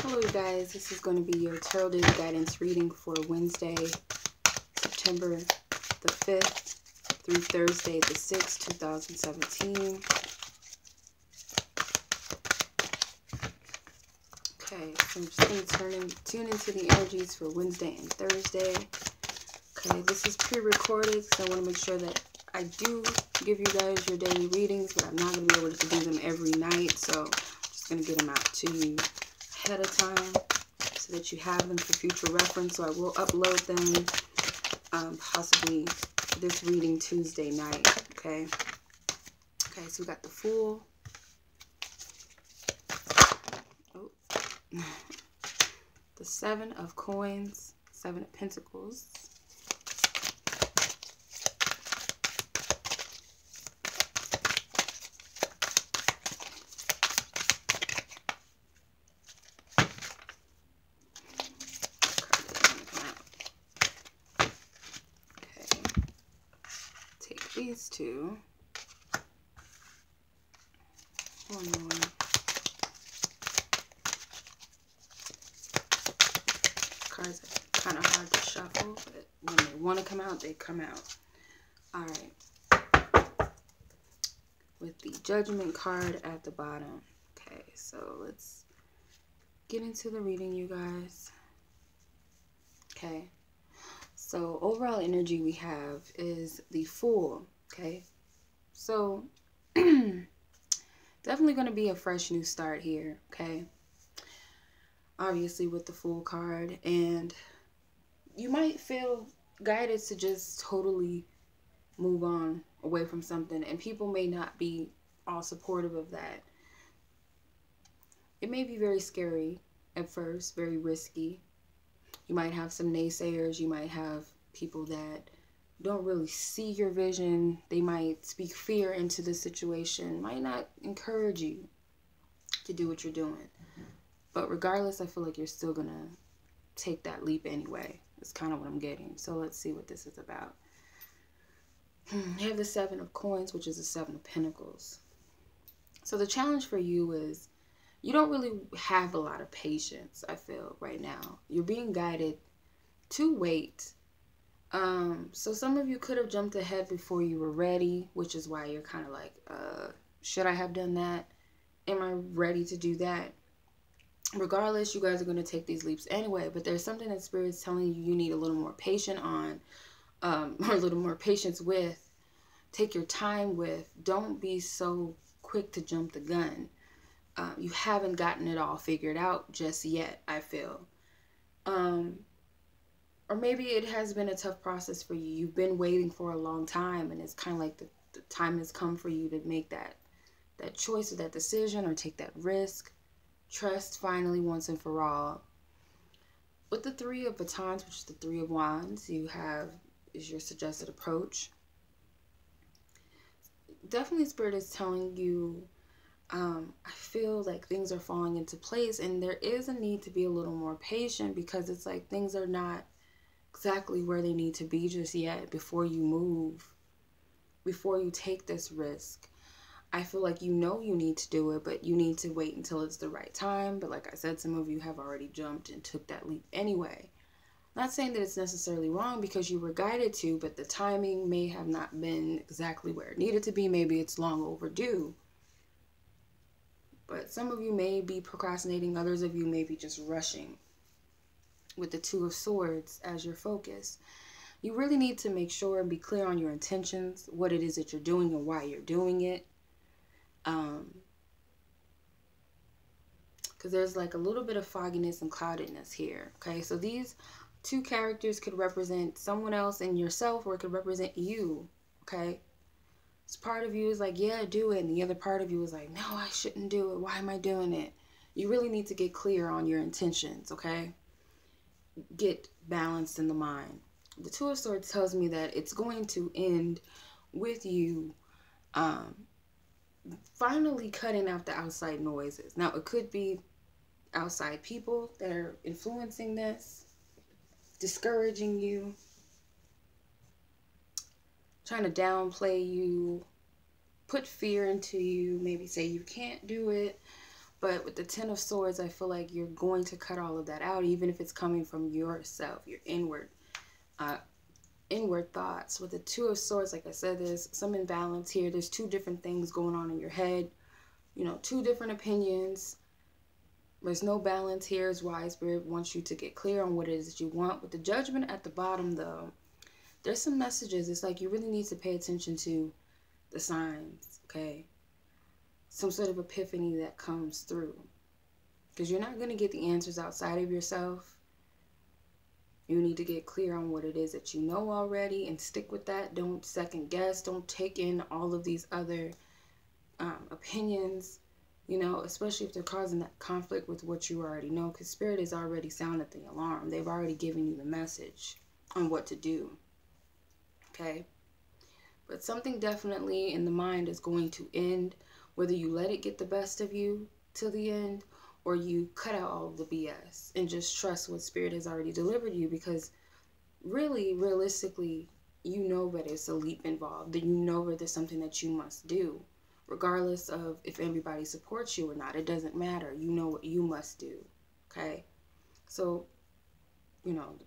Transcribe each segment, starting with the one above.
Hello you guys, this is going to be your Tarot Daily Guidance reading for Wednesday, September the 5th through Thursday the 6th, 2017. Okay, so I'm just going to tune into the energies for Wednesday and Thursday. Okay, this is pre-recorded, so I want to make sure that I do give you guys your daily readings, but I'm not going to be able to do them every night, so I'm just going to get them out to you ahead of time so that you have them for future reference. So I will upload them possibly this reading Tuesday night. Okay, so we got the Fool, the Seven of Coins, Seven of Pentacles, these two. One more. Cards are kind of hard to shuffle, but when they want to come out, they come out. Alright. With the Judgment card at the bottom. Okay, so let's get into the reading, you guys. Okay. So overall energy we have is the Fool, okay? So definitely going to be a fresh new start here, okay? Obviously with the Fool card, and you might feel guided to just totally move on away from something, and people may not be all supportive of that. It may be very scary at first, very risky. You might have some naysayers. You might have people that don't really see your vision. They might speak fear into the situation, might not encourage you to do what you're doing. But regardless, I feel like you're still going to take that leap anyway. That's kind of what I'm getting. So let's see what this is about. You have the Seven of Coins, which is the Seven of Pentacles. So the challenge for you is you don't really have a lot of patience, I feel, right now. You're being guided to wait. So some of you could have jumped ahead before you were ready, which is why you're kind of like, should I have done that? Am I ready to do that? Regardless, you guys are going to take these leaps anyway, but there's something that Spirit's telling you you need a little more patience on, or a little more patience with. Take your time with. Don't be so quick to jump the gun. You haven't gotten it all figured out just yet, I feel. Or maybe it has been a tough process for you. You've been waiting for a long time, and it's kind of like the time has come for you to make that choice or that decision or take that risk. Trust finally once and for all. With the Three of Batons, which is the Three of Wands, you have is your suggested approach. Definitely Spirit is telling you, I feel like things are falling into place, and there is a need to be a little more patient, because it's like things are not exactly where they need to be just yet before you move, before you take this risk. I feel like you know you need to do it, but you need to wait until it's the right time. But like I said, some of you have already jumped and took that leap anyway. Not saying that it's necessarily wrong, because you were guided to, but the timing may have not been exactly where it needed to be. Maybe it's long overdue. But some of you may be procrastinating. Others of you may be just rushing with the Two of Swords as your focus. You really need to make sure and be clear on your intentions, what it is that you're doing and why you're doing it. Because there's like a little bit of fogginess and cloudedness here. Okay, so these two characters could represent someone else and yourself, or it could represent you. Okay, this part of you is like, yeah, do it, and the other part of you is like, no, I shouldn't do it. Why am I doing it? You really need to get clear on your intentions. Okay, get balanced in the mind. The Two of Swords tells me that it's going to end with you finally cutting out the outside noises. Now, it could be outside people that are influencing this, discouraging you, trying to downplay you, put fear into you, maybe say you can't do it. But with the Ten of Swords, I feel like you're going to cut all of that out, even if it's coming from yourself, your inward thoughts. With the Two of Swords, like I said, there's some imbalance here. There's two different things going on in your head. You know, two different opinions. There's no balance here, is why Spirit wants you to get clear on what it is that you want. With the Judgment at the bottom, though, there's some messages. It's like you really need to pay attention to the signs, okay? Some sort of epiphany that comes through. Because you're not going to get the answers outside of yourself. You need to get clear on what it is that you know already and stick with that. Don't second guess. Don't take in all of these other opinions, you know, especially if they're causing that conflict with what you already know, because Spirit has already sounded the alarm. They've already given you the message on what to do, okay? But something definitely in the mind is going to end, whether you let it get the best of you till the end, or you cut out all of the BS and just trust what Spirit has already delivered you, because really, realistically, you know that it's a leap involved, that you know that there's something that you must do. Regardless of if everybody supports you or not, it doesn't matter. You know what you must do, okay? So, you know,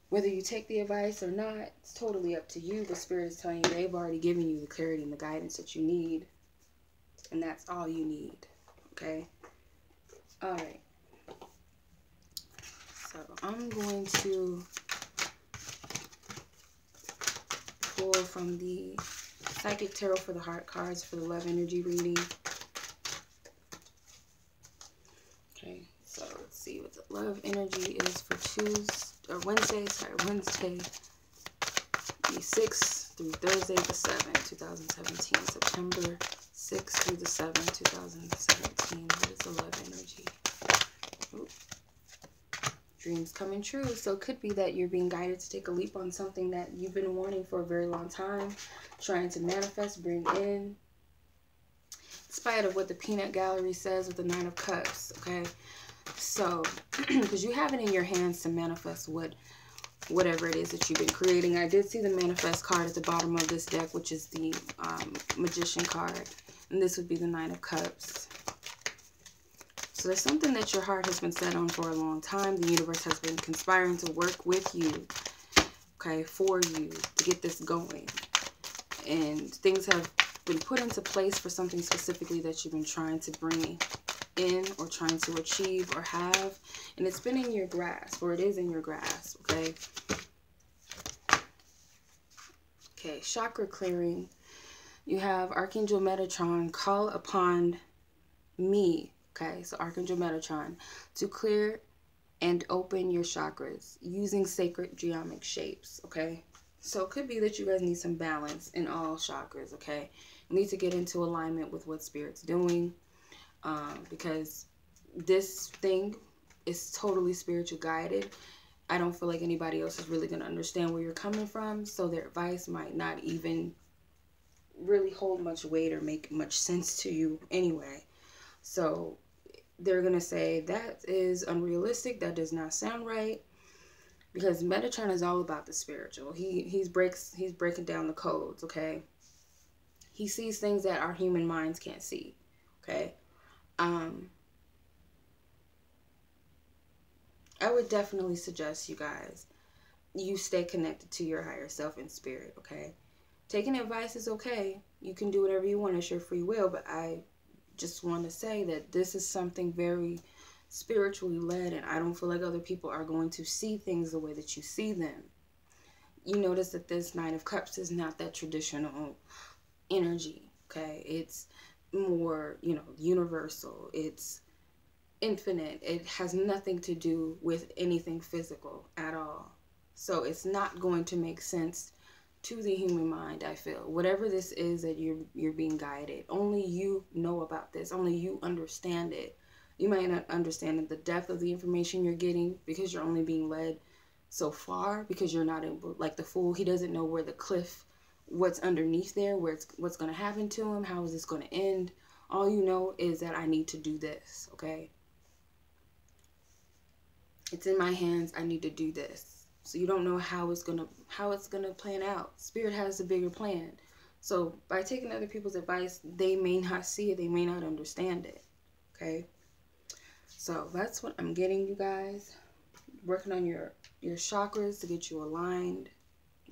whether you take the advice or not, it's totally up to you. The Spirit is telling you they've already given you the clarity and the guidance that you need. And that's all you need, okay? All right. So I'm going to pull from the Psychic Tarot for the Heart cards for the love energy reading. Okay, so let's see what the love energy is for Wednesday the 6th through Thursday the 7th, 2017. September 6th through the 7th, 2017. What is the love energy? Ooh. Dreams coming true. So it could be that you're being guided to take a leap on something that you've been wanting for a very long time, trying to manifest, bring in. In spite of what the peanut gallery says with the Nine of Cups, okay? So, because you have it in your hands to manifest whatever it is that you've been creating. I did see the manifest card at the bottom of this deck, which is the Magician card. And this would be the Nine of Cups. So there's something that your heart has been set on for a long time. The universe has been conspiring to work with you, okay, for you to get this going. And things have been put into place for something specifically that you've been trying to bring in or trying to achieve or have. And it's been in your grasp, or it is in your grasp, okay? Okay, chakra clearing. You have Archangel Metatron, call upon me. Okay, so Archangel Metatron, to clear and open your chakras using sacred geometric shapes, okay? So it could be that you guys need some balance in all chakras, okay? You need to get into alignment with what Spirit's doing, because this thing is totally spiritual guided. I don't feel like anybody else is really going to understand where you're coming from, so their advice might not even really hold much weight or make much sense to you anyway. So they're going to say, that is unrealistic. That does not sound right. Because Metatron is all about the spiritual. He's breaking down the codes, okay? He sees things that our human minds can't see, okay? I would definitely suggest you guys, you stay connected to your higher self and spirit, okay? Taking advice is okay. You can do whatever you want. It's your free will, but I just want to say that this is something very spiritually led, and I don't feel like other people are going to see things the way that you see them. You notice that this Nine of Cups is not that traditional energy, okay? It's more, you know, universal. It's infinite. It has nothing to do with anything physical at all. So it's not going to make sense to the human mind, I feel. Whatever this is that you're being guided, only you know about this. Only you understand it. You might not understand the depth of the information you're getting because you're only being led so far, because you're not able, like the Fool, he doesn't know where the cliff, what's underneath there, what's going to happen to him, how is this going to end. All you know is that I need to do this, okay? It's in my hands. I need to do this. So you don't know how it's gonna plan out. Spirit has a bigger plan. So by taking other people's advice, they may not see it, they may not understand it. Okay? So that's what I'm getting, you guys. Working on your chakras to get you aligned,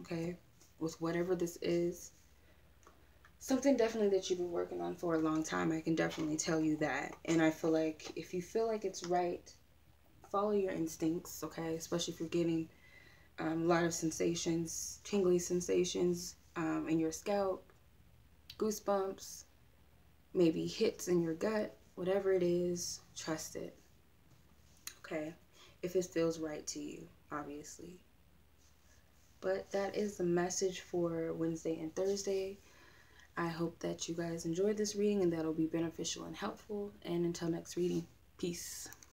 okay, with whatever this is. Something definitely that you've been working on for a long time. I can definitely tell you that. And I feel like if you feel like it's right, follow your instincts, okay? Especially if you're getting a lot of sensations, tingly sensations in your scalp, goosebumps, maybe hits in your gut, whatever it is, trust it, okay? If it feels right to you, obviously. But that is the message for Wednesday and Thursday. I hope that you guys enjoyed this reading and that'll be beneficial and helpful. And until next reading, peace.